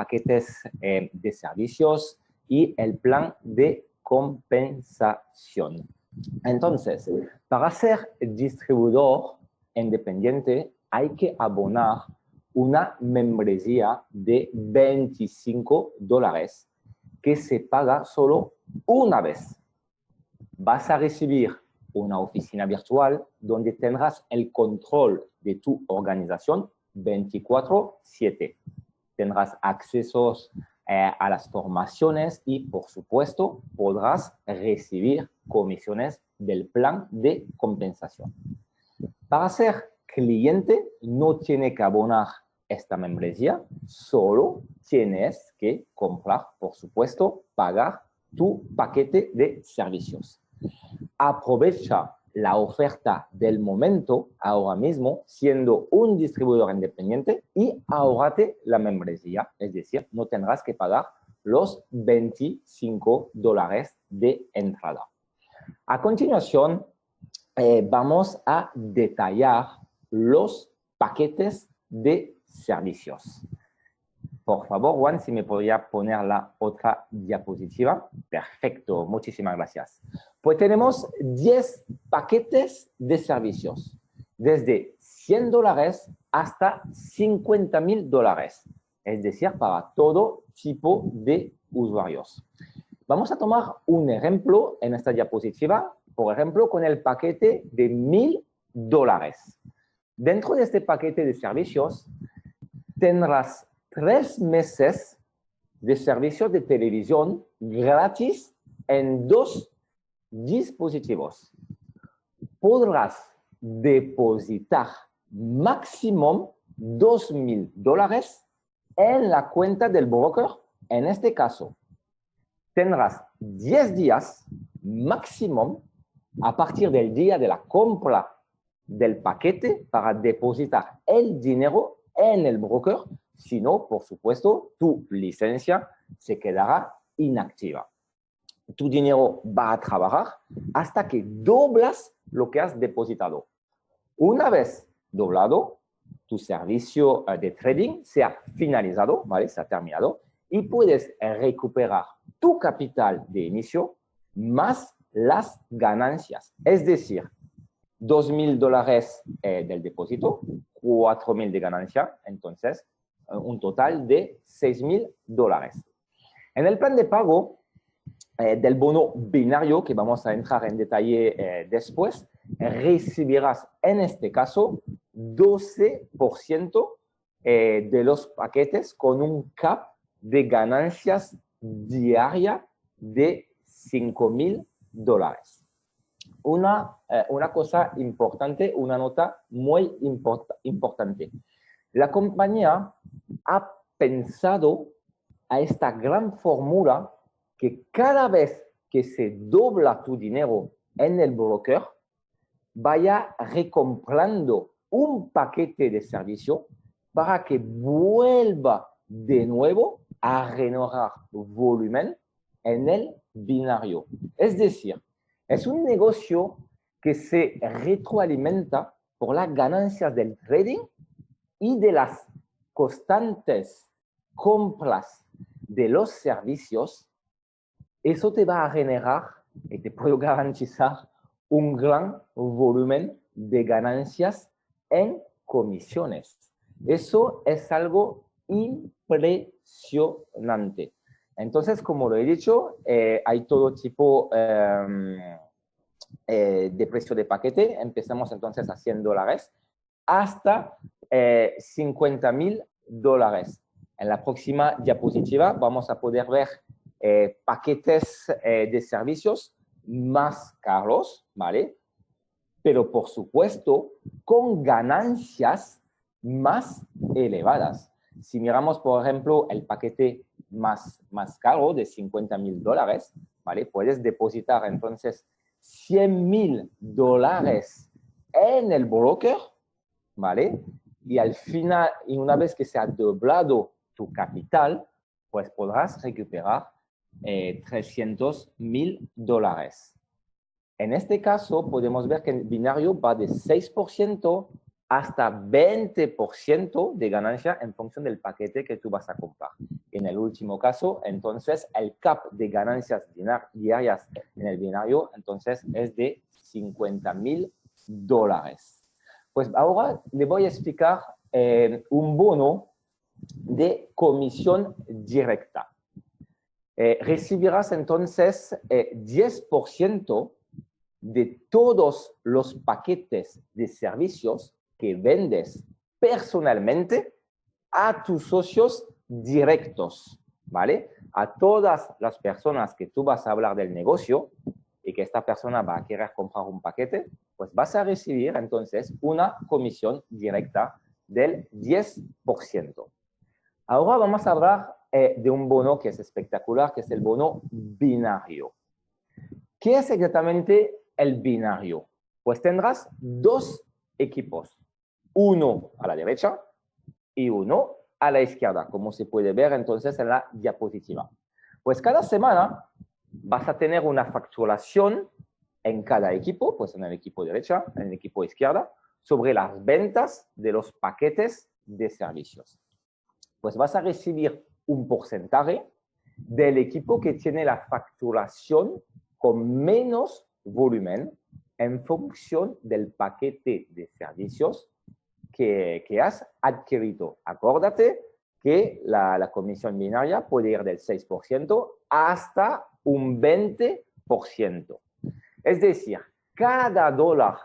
paquetes de servicios y el plan de compensación. Entonces, para ser distribuidor independiente hay que abonar una membresía de $25 que se paga solo una vez. Vas a recibir una oficina virtual donde tendrás el control de tu organización 24/7. Tendrás accesos a las formaciones y, por supuesto, podrás recibir comisiones del plan de compensación. Para ser cliente, no tiene que abonar esta membresía, solo tienes que comprar, por supuesto, pagar tu paquete de servicios. Aprovecha la oferta del momento ahora mismo siendo un distribuidor independiente y ahórrate la membresía, es decir, no tendrás que pagar los $25 de entrada. A continuación, vamos a detallar los paquetes de servicios. Por favor, Juan, si me podría poner la otra diapositiva. Perfecto, muchísimas gracias. Pues tenemos 10 paquetes de servicios, desde $100 hasta $50,000, es decir, para todo tipo de usuarios. Vamos a tomar un ejemplo en esta diapositiva, por ejemplo, con el paquete de $1,000. Dentro de este paquete de servicios tendrás 3 meses de servicios de televisión gratis en 2 dispositivos. Podrás depositar máximo $2,000 en la cuenta del broker. En este caso, tendrás 10 días máximo a partir del día de la compra del paquete para depositar el dinero en el broker. Si no, por supuesto, tu licencia se quedará inactiva. Tu dinero va a trabajar hasta que doblas lo que has depositado. Una vez doblado, tu servicio de trading se ha finalizado, ¿vale? Se ha terminado y puedes recuperar tu capital de inicio más las ganancias. Es decir, $2,000 del depósito, $4,000 de ganancia, entonces un total de $6,000. En el plan de pago del bono binario, que vamos a entrar en detalle después, recibirás en este caso 12% de los paquetes con un cap de ganancias diaria de $5,000. Una cosa importante, una nota muy importante. La compañía ha pensado a esta gran fórmula que cada vez que se dobla tu dinero en el broker, vaya recomprando un paquete de servicio para que vuelva de nuevo a renovar volumen en el binario. Es decir, es un negocio que se retroalimenta por las ganancias del trading y de las constantes compras de los servicios. Eso te va a generar, y te puedo garantizar, un gran volumen de ganancias en comisiones. Eso es algo impresionante. Entonces, como lo he dicho, hay todo tipo de precio de paquete. Empezamos entonces a $100 hasta $50,000. En la próxima diapositiva vamos a poder ver paquetes de servicios más caros, ¿vale? Pero por supuesto con ganancias más elevadas. Si miramos, por ejemplo, el paquete más caro de $50,000, ¿vale? Puedes depositar entonces $100,000 en el broker, ¿vale? Y al final, y una vez que se ha doblado tu capital, pues podrás recuperar $300,000. En este caso, podemos ver que el binario va de 6% hasta 20% de ganancia en función del paquete que tú vas a comprar. En el último caso, entonces, el cap de ganancias diarias en el binario, entonces, es de $50,000. Pues ahora le voy a explicar un bono de comisión directa. Recibirás entonces 10% de todos los paquetes de servicios que vendes personalmente a tus socios directos, ¿vale? A todas las personas que tú vas a hablar del negocio y que esta persona va a querer comprar un paquete, pues vas a recibir entonces una comisión directa del 10%. Ahora vamos a hablar de un bono que es espectacular, que es el bono binario. ¿Qué es exactamente el binario? Pues tendrás dos equipos, uno a la derecha y uno a la izquierda, como se puede ver entonces en la diapositiva. Pues cada semana vas a tener una facturación en cada equipo, pues en el equipo derecha, en el equipo izquierda, sobre las ventas de los paquetes de servicios. Pues vas a recibir un porcentaje del equipo que tiene la facturación con menos volumen en función del paquete de servicios que has adquirido. Acuérdate que la comisión binaria puede ir del 6% hasta un 20%. Es decir, cada dólar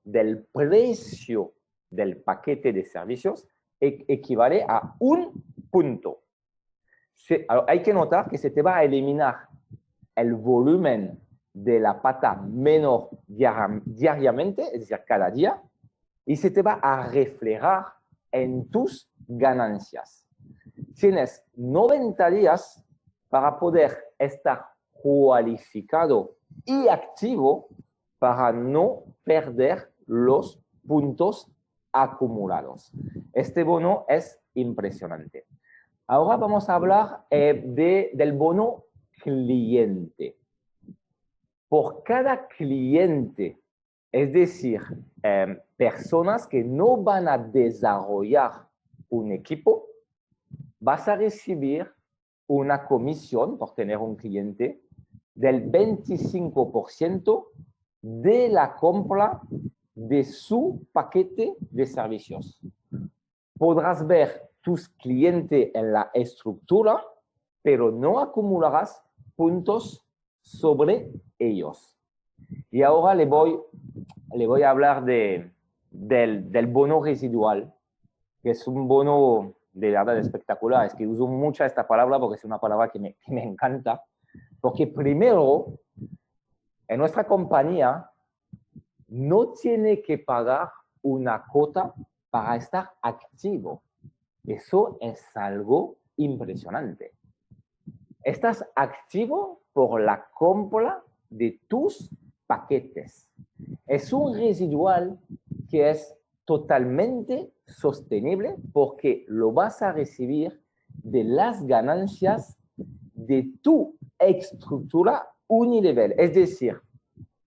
del precio del paquete de servicios equivale a un punto. Hay que notar que se te va a eliminar el volumen de la pata menor diariamente, es decir, cada día, y se te va a reflejar en tus ganancias. Tienes 90 días para poder estar cualificado y activo para no perder los puntos acumulados. Este bono es impresionante. Ahora vamos a hablar del bono cliente. Por cada cliente, es decir, personas que no van a desarrollar un equipo, vas a recibir una comisión por tener un cliente del 25% de la compra de su paquete de servicios. Podrás ver tus clientes en la estructura, pero no acumularás puntos sobre ellos. Y ahora le voy a hablar del bono residual, que es un bono de verdad espectacular. Es que uso mucho esta palabra porque es una palabra que me encanta. Porque primero, en nuestra compañía, no tiene que pagar una cuota para estar activo. Eso es algo impresionante. Estás activo por la compra de tus paquetes. Es un residual que es totalmente sostenible porque lo vas a recibir de las ganancias de tu estructura unilevel. Es decir,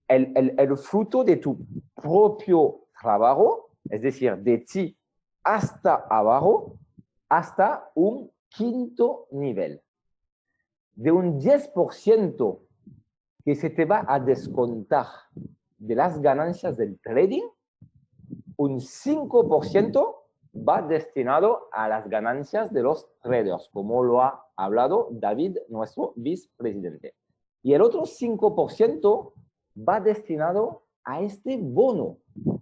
el fruto de tu propio trabajo, es decir, de ti hasta abajo, hasta un quinto nivel. De un 10% que se te va a descontar de las ganancias del trading, un 5% va destinado a las ganancias de los traders, como lo ha hablado David, nuestro vicepresidente. Y el otro 5% va destinado a este bono.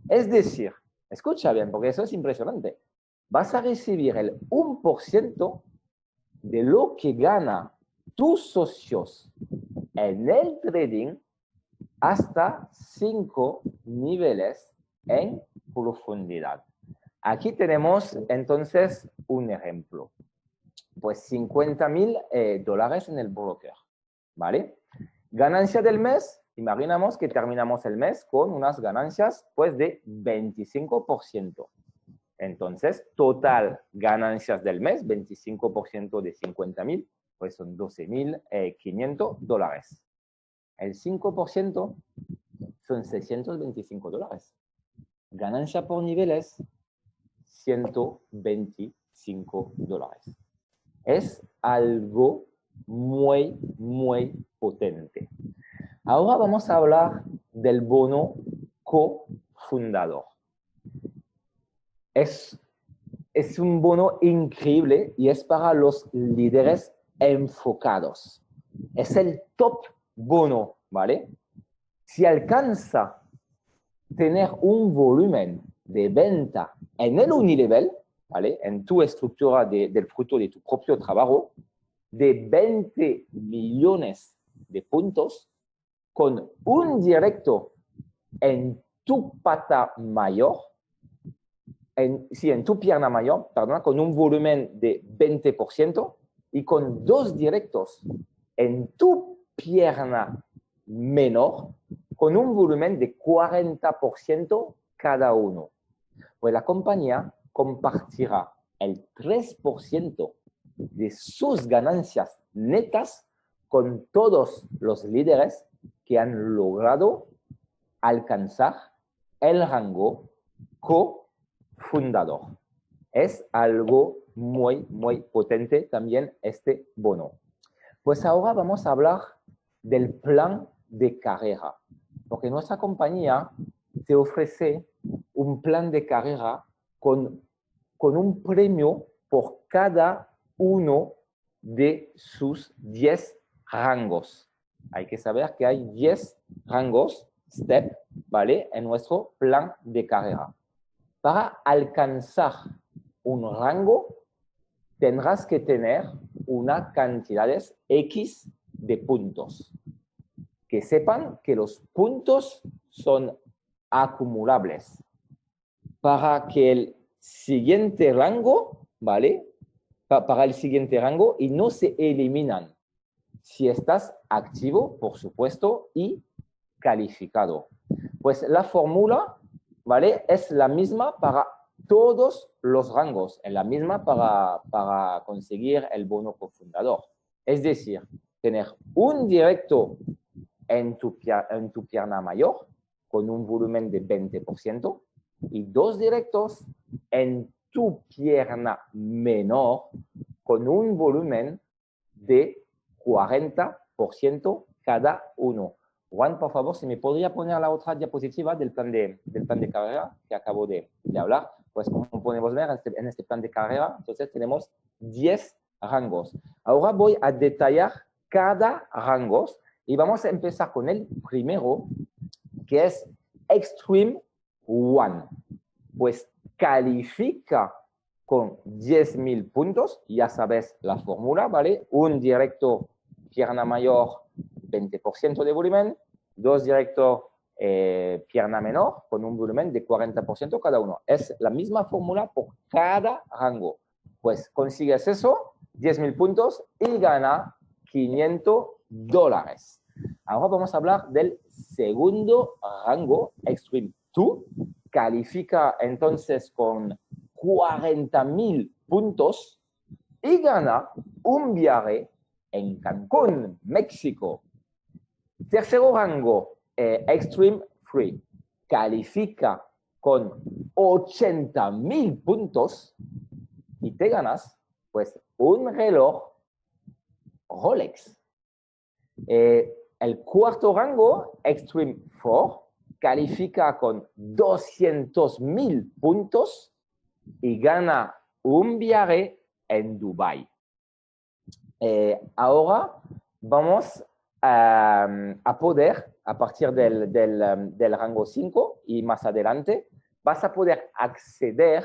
Es decir, escucha bien, porque eso es impresionante. Vas a recibir el 1% de lo que gana tus socios en el trading hasta 5 niveles en profundidad. Aquí tenemos entonces un ejemplo. Pues $50,000 en el broker, ¿vale? Ganancia del mes, imaginamos que terminamos el mes con unas ganancias pues de 25%. Entonces, total ganancias del mes, 25% de 50,000, pues son $12,500. El 5% son $625. Ganancia por niveles, $125. Es algo muy, muy potente. Ahora vamos a hablar del bono cofundador. Es un bono increíble y es para los líderes enfocados. Es el top bono, ¿vale? Si alcanza tener un volumen de venta en el unilevel, ¿vale? En tu estructura del fruto de tu propio trabajo, de 20 millones de puntos, con un directo en tu pata mayor, en tu pierna mayor, perdón, con un volumen de 20% y con dos directos en tu pierna menor, con un volumen de 40% cada uno. Pues la compañía compartirá el 3% de sus ganancias netas con todos los líderes que han logrado alcanzar el rango cofundador. Es algo muy, muy potente también este bono. Pues ahora vamos a hablar del plan de carrera, porque nuestra compañía te ofrece un plan de carrera con un premio por cada uno de sus 10 rangos. Hay que saber que hay 10 rangos, step, ¿vale? En nuestro plan de carrera. Para alcanzar un rango, tendrás que tener una cantidad X de puntos. Que sepan que los puntos son acumulables. Para que el siguiente rango, ¿vale? Para el siguiente rango y no se eliminan. Si estás activo, por supuesto, y calificado. Pues la fórmula, ¿vale? Es la misma para todos los rangos, es la misma para conseguir el bono cofundador. Es decir, tener un directo en tu pierna mayor con un volumen de 20% y dos directos en tu pierna menor con un volumen de 40% cada uno. Juan, por favor, si me podría poner la otra diapositiva del plan de carrera que acabo de hablar. Pues como podemos ver en este plan de carrera, entonces tenemos 10 rangos. Ahora voy a detallar cada rango y vamos a empezar con el primero, que es Extreme One. Pues califica con 10.000 puntos, ya sabes la fórmula, ¿vale? Un directo pierna mayor, 20% de volumen, dos directos pierna menor, con un volumen de 40% cada uno. Es la misma fórmula por cada rango. Pues consigues eso, 10.000 puntos y gana $500. Ahora vamos a hablar del segundo rango, Extreme 2. Califica entonces con 40.000 puntos y gana un viaje en Cancún, México. Tercero rango, Extreme 3. Califica con 80.000 puntos y te ganas pues un reloj Rolex. El cuarto rango, Extreme 4, califica con 200.000 puntos y gana un viaje en Dubái. Ahora vamos a poder, a partir del rango 5 y más adelante, vas a poder acceder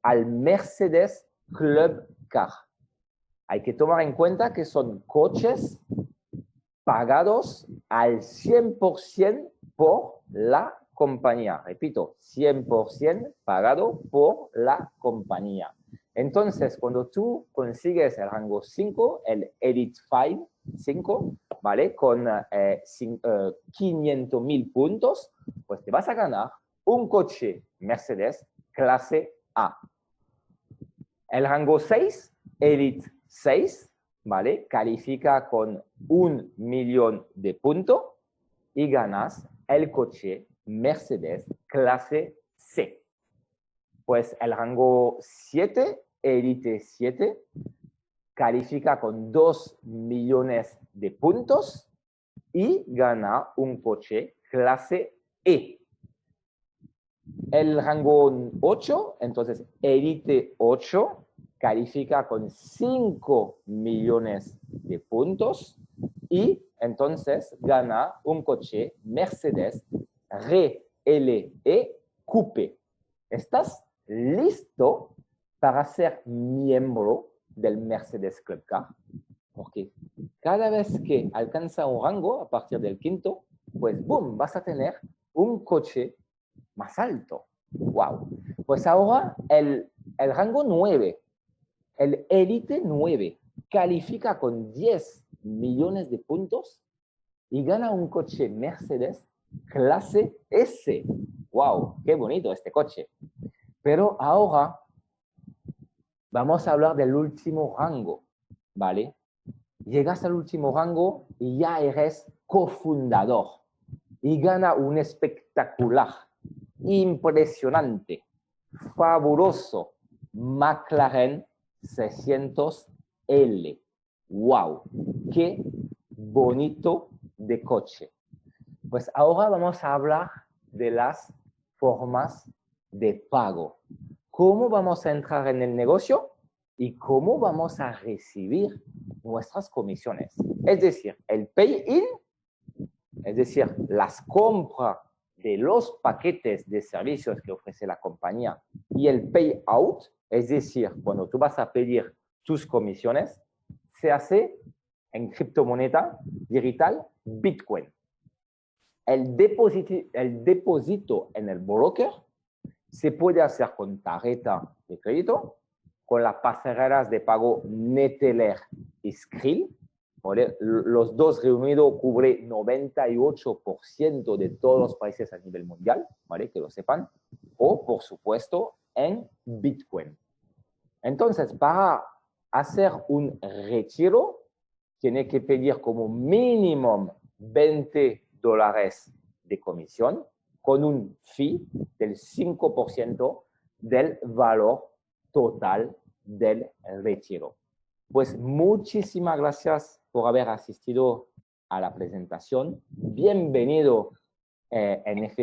al Mercedes Club Car. Hay que tomar en cuenta que son coches pagados al 100% por la compañía. Repito, 100% pagado por la compañía. Entonces, cuando tú consigues el rango 5, el Elite 5, ¿vale? Con 500.000 puntos, pues te vas a ganar un coche Mercedes clase A. El rango 6, Elite 6, ¿vale? Califica con 1 millón de puntos y ganas el coche Mercedes clase C. Pues el rango 7, Elite 7, califica con 2 millones de puntos y gana un coche clase E. El rango 8, entonces Elite 8, califica con 5 millones de puntos y entonces gana un coche Mercedes RLE Coupe. ¿Estás listo para ser miembro del Mercedes Club Car? Porque cada vez que alcanza un rango a partir del quinto, pues boom, vas a tener un coche más alto. ¡Wow! Pues ahora el rango 9, el Elite 9, califica con 10 millones de puntos y gana un coche Mercedes clase S. ¡Wow! ¡Qué bonito este coche! Pero ahora vamos a hablar del último rango, ¿vale? Llegas al último rango y ya eres cofundador y gana un espectacular, impresionante, fabuloso McLaren 600L. ¡Wow! ¡Qué bonito de coche! Pues ahora vamos a hablar de las formas de pago. ¿Cómo vamos a entrar en el negocio y cómo vamos a recibir nuestras comisiones? Es decir, el pay-in, es decir, las compras de los paquetes de servicios que ofrece la compañía y el pay-out, es decir, cuando tú vas a pedir tus comisiones, se hace en criptomoneda digital Bitcoin. El depósito en el broker se puede hacer con tarjeta de crédito, con las pasarelas de pago Neteller y Skrill. ¿Vale? Los dos reunidos cubren 98% de todos los países a nivel mundial, ¿vale? Que lo sepan. O, por supuesto, en Bitcoin. Entonces, para hacer un retiro, tiene que pedir como mínimo $20 de comisión con un fee del 5% del valor total del retiro. Pues muchísimas gracias por haber asistido a la presentación. Bienvenido, NF